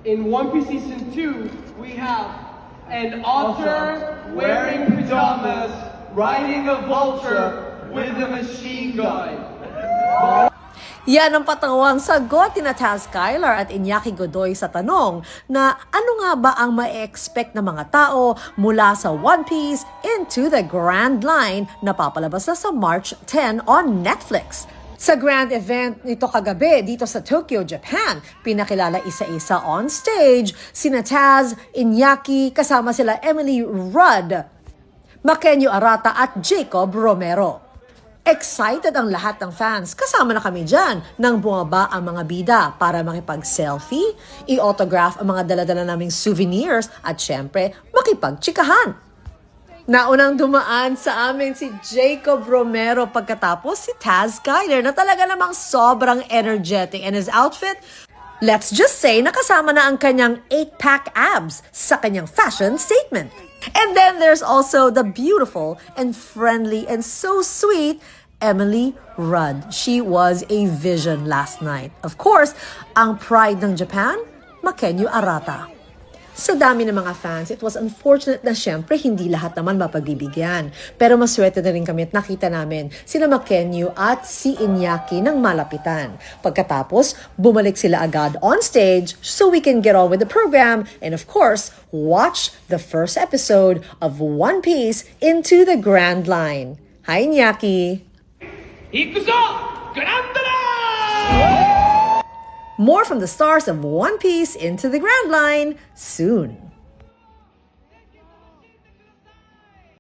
In One Piece Season 2, we have an otter wearing pajamas, riding a vulture with a machine gun. Yan ang patawang sagot ni Taz Skylar at Iñaki Godoy sa tanong na ano nga ba ang ma-expect ng mga tao mula sa One Piece Into the Grand Line na papalabas na sa March 10 on Netflix. Sa grand event nito kagabi dito sa Tokyo, Japan, pinakilala isa-isa on stage sina Taz, Iñaki, kasama sila Emily Rudd, Makenyo Arata at Jacob Romero. Excited ang lahat ng fans. Kasama na kami dyan nang bumaba ang mga bida para makipag-selfie, i-autograph ang mga dala-dala naming souvenirs at syempre, makipag-tsikahan. Naunang dumaan sa amin si Jacob Romero pagkatapos si Taz Skylar na talaga namang sobrang energetic and his outfit, let's just say nakasama na ang kanyang 8-pack abs sa kanyang fashion statement. And then there's also the beautiful and friendly and so sweet Emily Rudd. She was a vision last night. Of course, ang pride ng Japan, Makenyo Arata. Sa dami ng mga fans, it was unfortunate na syempre hindi lahat naman mapagbibigyan. Pero maswerte na rin kami at nakita namin sina Makenyo at si Iñaki ng malapitan. Pagkatapos, bumalik sila agad on stage so we can get on with the program and of course, watch the first episode of One Piece Into the Grand Line. Hi, Iñaki! Ikuzo! Grand Line! More from the stars of One Piece Into the Grand Line soon.